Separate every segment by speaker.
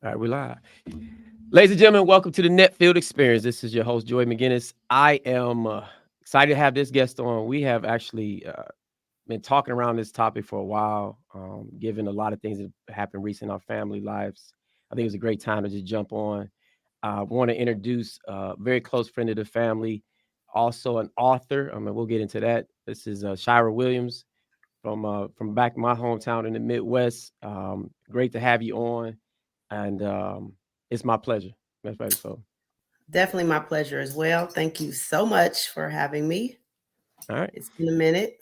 Speaker 1: All right, we live. Ladies and gentlemen, welcome to the Netfield Experience. This is your host, Joy McGinnis. I am excited to have this guest on. We have actually been talking around this topic for a while, given a lot of things that happened recently in our family lives. I think it was a great time to just jump on. I want to introduce a very close friend of the family, also an author. I mean, we'll get into that. This is Shira Williams from back in my hometown in the Midwest. Great to have you on, and it's my pleasure. My pleasure. So,
Speaker 2: Definitely my pleasure as well. Thank you so much for having me.
Speaker 1: all right.
Speaker 2: It's been a minute.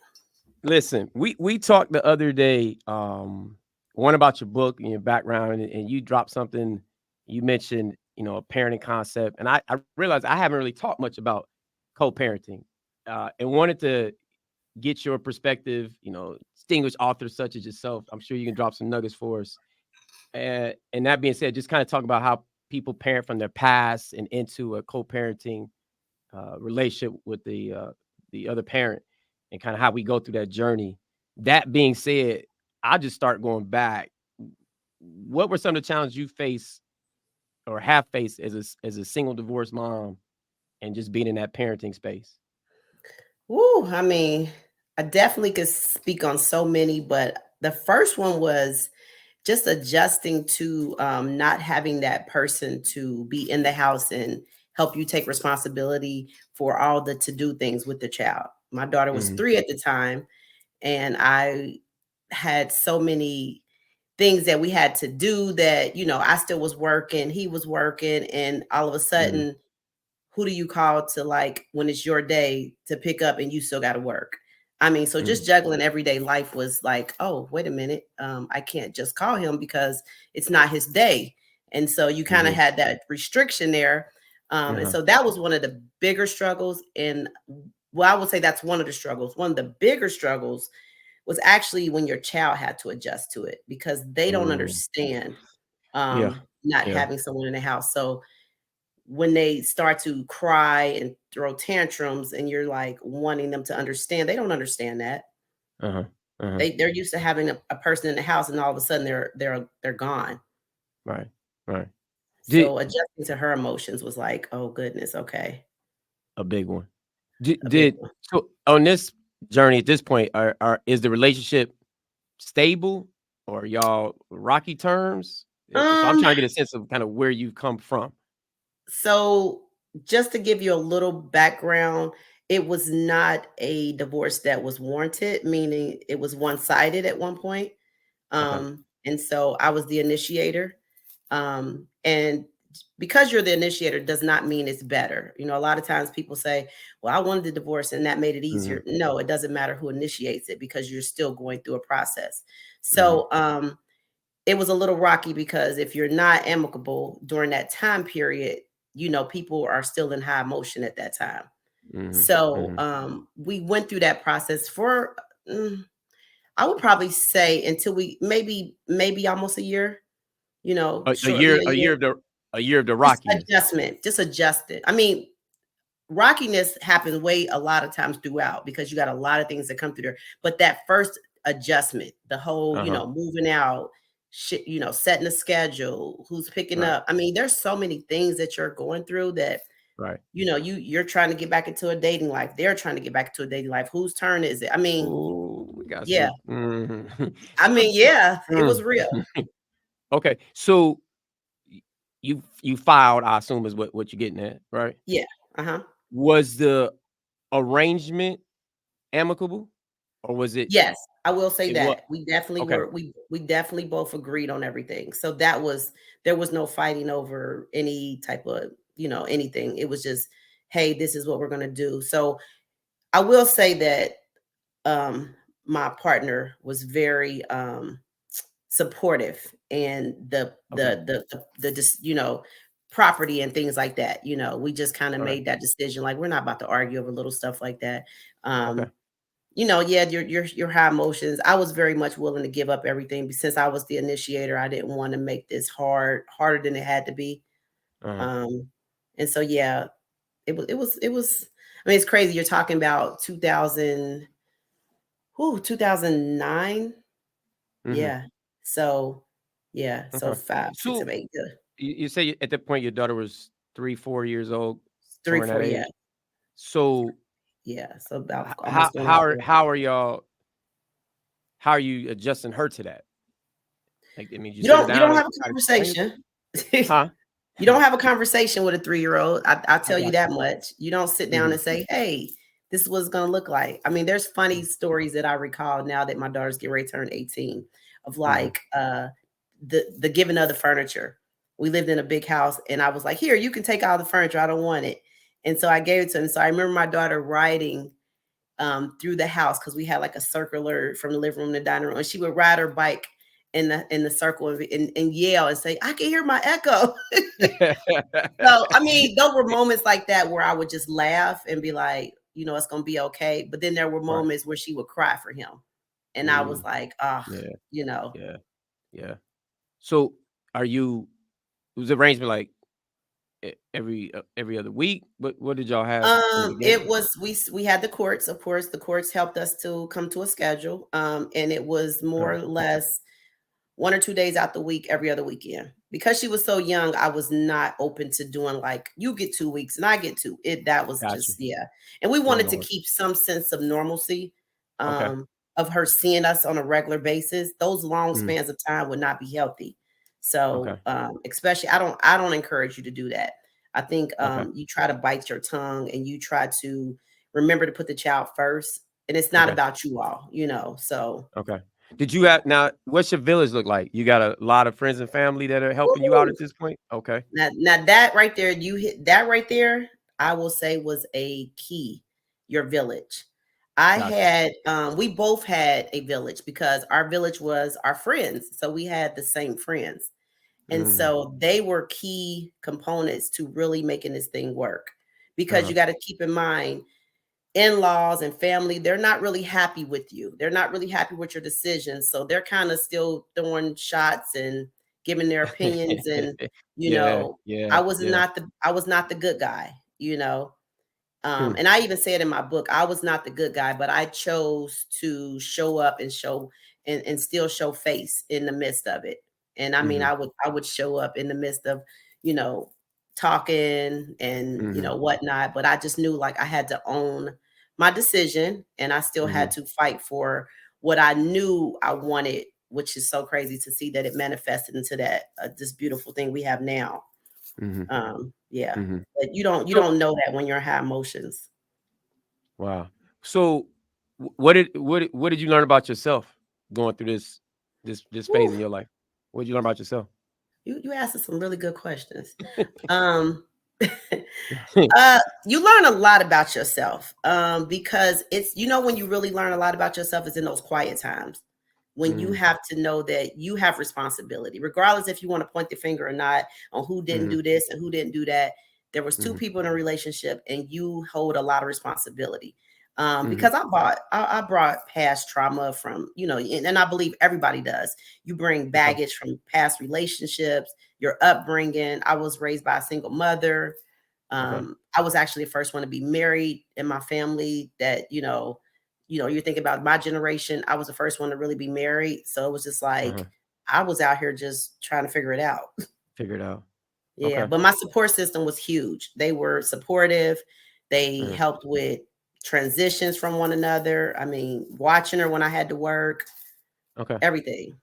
Speaker 1: Listen, we talked the other day, one about your book and your background, and you dropped something. You mentioned, a parenting concept, and I realized I haven't really talked much about co-parenting, and wanted to get your perspective. Distinguished authors such as yourself. I'm sure you can drop some nuggets for us. And that being said, just kind of talk about how people parent from their past and into a co-parenting relationship with the other parent, and kind of how we go through that journey. That being said, I just start going back. What were some of the challenges you face or have faced as a single divorced mom, and just being in that parenting space?
Speaker 2: Woo, I mean, I definitely could speak on so many, but the first one was just adjusting to not having that person to be in the house and help you take responsibility for all the to do things with the child. My daughter was
Speaker 1: Hmm.
Speaker 2: 3 at the time, and I had so many things that we had to do that, I still was working, he was working, and all of a
Speaker 1: Hmm.
Speaker 2: sudden, who do you call to like when it's your day to pick up and you still got to work? I mean, so
Speaker 1: Hmm.
Speaker 2: just juggling everyday life was like, oh, wait a minute. I can't just call him because it's not his day. And so you kind of
Speaker 1: Hmm.
Speaker 2: had that restriction there. And
Speaker 1: Uh-huh.
Speaker 2: so that was one of the bigger struggles. And well, I would say that's one of the struggles. One of the bigger struggles was actually when your child had to adjust to it because they don't
Speaker 1: Mm.
Speaker 2: understand
Speaker 1: Yeah.
Speaker 2: not
Speaker 1: Yeah.
Speaker 2: having someone in the house. So when they start to cry and throw tantrums and you're like wanting them to understand, they don't understand that.
Speaker 1: Uh-huh. Uh-huh.
Speaker 2: They're used to having a person in the house and all of a sudden they're gone.
Speaker 1: Right. Right. Did
Speaker 2: So adjusting to her emotions was like, oh goodness, okay.
Speaker 1: a big one. Did
Speaker 2: A big
Speaker 1: did
Speaker 2: one.
Speaker 1: so on this journey at this point, are is the relationship stable, or y'all rocky terms? So I'm
Speaker 2: Um,
Speaker 1: trying to get a sense of kind of where you've come from.
Speaker 2: so just to give you a little background, it was not a divorce that was warranted, meaning it was one-sided at one point.
Speaker 1: Okay.
Speaker 2: And so I was the initiator. And because you're the initiator does not mean it's better. A lot of times people say, well, I wanted the divorce and that made it
Speaker 1: Mhm.
Speaker 2: easier. No, it doesn't matter who initiates it because you're still going through a process.
Speaker 1: Mhm.
Speaker 2: So it was a little rocky because if you're not amicable during that time period, people are still in high emotion at that time.
Speaker 1: Mhm.
Speaker 2: So
Speaker 1: Mhm.
Speaker 2: we went through that process for mm, I would probably say until we maybe almost a year,
Speaker 1: A
Speaker 2: shortly
Speaker 1: year
Speaker 2: a
Speaker 1: a
Speaker 2: year.
Speaker 1: year of the a year of the
Speaker 2: Just
Speaker 1: rockiness.
Speaker 2: adjustment, just adjusted. I mean, rockiness happens way a lot of times throughout because you got a lot of things that come through there. But that first adjustment, the whole,
Speaker 1: Uh-huh.
Speaker 2: moving out, shit, setting a schedule, who's picking
Speaker 1: Right.
Speaker 2: up. I mean, there's so many things that you're going through that,
Speaker 1: Right.
Speaker 2: you're trying to get back into a dating life. They're trying to get back into a dating life. Whose turn is it? I mean,
Speaker 1: Ooh, we got
Speaker 2: yeah.
Speaker 1: some. Mhm.
Speaker 2: I
Speaker 1: So,
Speaker 2: mean, yeah, it
Speaker 1: mm.
Speaker 2: was real.
Speaker 1: Okay. So you filed, I assume, is what you're getting at, right?
Speaker 2: Yeah. Uh-huh.
Speaker 1: Was the arrangement amicable, or was it?
Speaker 2: Yes, I will say
Speaker 1: It was.
Speaker 2: that. We definitely
Speaker 1: Okay.
Speaker 2: were we definitely both agreed on everything. So that was there was no fighting over any type of, anything. It was just, hey, this is what we're gonna do. So I will say that um my partner was very supportive and
Speaker 1: Okay.
Speaker 2: the just, property and things like that. We just kind of
Speaker 1: All right.
Speaker 2: made that decision. Like we're not about to argue over little stuff like that.
Speaker 1: Okay.
Speaker 2: Um yeah, your high emotions. I was very much willing to give up everything since I was the initiator. I didn't want to make this harder than it had to be.
Speaker 1: Uh-huh.
Speaker 2: Um, and so yeah, it was. I mean, it's crazy. You're talking about 2009.
Speaker 1: Mhm.
Speaker 2: Yeah. So Yeah, so
Speaker 1: Okay.
Speaker 2: 5, 6,
Speaker 1: So
Speaker 2: 7, 8, yeah.
Speaker 1: you say at that point your daughter was 3, 4 years old,
Speaker 2: 3,
Speaker 1: somewhere in that
Speaker 2: 4, yeah.
Speaker 1: age. So
Speaker 2: Yeah, so about
Speaker 1: how
Speaker 2: almost going on
Speaker 1: how are
Speaker 2: 4.
Speaker 1: how are y'all? How are you adjusting her to that? Like, I mean, you
Speaker 2: You
Speaker 1: sit her
Speaker 2: don't
Speaker 1: down and
Speaker 2: have a
Speaker 1: try to explain it?
Speaker 2: conversation.
Speaker 1: Huh?
Speaker 2: You don't have a conversation with a 3-year-old. I
Speaker 1: I
Speaker 2: tell you
Speaker 1: got
Speaker 2: that
Speaker 1: you.
Speaker 2: much. You don't sit down
Speaker 1: Mhm,
Speaker 2: and say, "Hey, this is what it's gonna look like." I mean, there's funny
Speaker 1: mm,
Speaker 2: stories that I recall now that my daughter's getting ready to turn 18 of
Speaker 1: mhm.
Speaker 2: like the giving of the furniture. We lived in a big house and I was like, "Here, you can take all the furniture. I don't want it." And so I gave it to him. So I remember my daughter riding through the house because we had like a circular from the living room to the dining room, and she would ride her bike in the circle and yell and say, "I can hear my echo." So I mean, there were moments like that where I would just laugh and be like, it's gonna be okay. But then there were
Speaker 1: Right.
Speaker 2: moments where she would cry for him, and I was
Speaker 1: Mm,
Speaker 2: like, "Ah,
Speaker 1: yeah,
Speaker 2: you know."
Speaker 1: yeah, yeah. So, are you was the arrangement like every other week? What did y'all have in the
Speaker 2: It
Speaker 1: beginning?
Speaker 2: was we had the courts, of course. The courts helped us to come to a schedule, and it was more
Speaker 1: Uh,
Speaker 2: or less 1 or 2 days out the week, every other weekend. Because she was so young, I was not open to doing like, "You get 2 weeks and I get 2." That was
Speaker 1: got you.
Speaker 2: just yeah. And we
Speaker 1: Wasn't
Speaker 2: wanted
Speaker 1: gonna
Speaker 2: to
Speaker 1: work.
Speaker 2: keep some sense of normalcy,
Speaker 1: Okay.
Speaker 2: of her seeing us on a regular basis. Those long
Speaker 1: Mhm.
Speaker 2: spans of time would not be healthy.
Speaker 1: Okay.
Speaker 2: So, especially I don't encourage you to do that. I think,
Speaker 1: Okay.
Speaker 2: you try to bite your tongue and you try to remember to put the child first, and it's not
Speaker 1: Okay.
Speaker 2: about you all, so
Speaker 1: Okay. Did you have now? What's your village look like? You got a lot of friends and family that are helping you out
Speaker 2: woo.
Speaker 1: at this point. Okay.
Speaker 2: Now that right there, you hit that right there, I will say was a key, your village. I
Speaker 1: Got you.
Speaker 2: had we both had a village because our village was our friends. So we had the same friends. And
Speaker 1: Mm.
Speaker 2: so they were key components to really making this thing work. Because
Speaker 1: Uh-huh.
Speaker 2: you got to keep in mind in-laws and family, they're not really happy with you. They're not really happy with your decisions. So they're kind of still throwing shots and giving their opinions. And,
Speaker 1: Yeah. Yeah. Yeah.
Speaker 2: I was not the good guy, you know.
Speaker 1: Hmm.
Speaker 2: And I even said in my book, I was not the good guy, but I chose to show up and show and still show face in the midst of it. And I mean,
Speaker 1: Mhm.
Speaker 2: I would show up in the midst of, you know, talking and
Speaker 1: Mhm.
Speaker 2: whatnot. But I just knew like I had to own my decision, and I still had
Speaker 1: Mhm.
Speaker 2: to fight for what I knew I wanted, which is so crazy to see that it manifested into that this beautiful thing we have now.
Speaker 1: Mhm.
Speaker 2: Yeah,
Speaker 1: Mhm.
Speaker 2: but you
Speaker 1: So
Speaker 2: don't know that when you're high emotions.
Speaker 1: wow. So what did you learn about yourself going through this phase
Speaker 2: Woo,
Speaker 1: in your life? What did you learn about yourself?
Speaker 2: you asked us some really good questions. Um, you learn a lot about yourself, because it's when you really learn a lot about yourself is in those quiet times when you
Speaker 1: Mm.
Speaker 2: have to know that you have responsibility, regardless if you want to point the finger or not on who didn't
Speaker 1: Mhm.
Speaker 2: do this and who didn't do that. There was two
Speaker 1: Mhm.
Speaker 2: people in a relationship, and you hold a lot of responsibility.
Speaker 1: Mhm.
Speaker 2: Because I brought past trauma from and I believe everybody does. You bring
Speaker 1: Okay.
Speaker 2: baggage from past relationships, your upbringing. I was raised by a single mother.
Speaker 1: Okay.
Speaker 2: I was actually the first one to be married in my family that, you're thinking about my generation. I was the first one to really be married. So it was just
Speaker 1: Uh-huh.
Speaker 2: like I was out here just trying to figure it out.
Speaker 1: Figure it out.
Speaker 2: Yeah.
Speaker 1: Okay.
Speaker 2: But my support system was huge. They were supportive. They
Speaker 1: Uh-huh.
Speaker 2: helped with transitions from one another. I mean, watching her when I had to work,
Speaker 1: Okay.
Speaker 2: everything.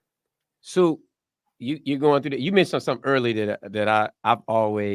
Speaker 1: So you're going through that. You mentioned something early that I've always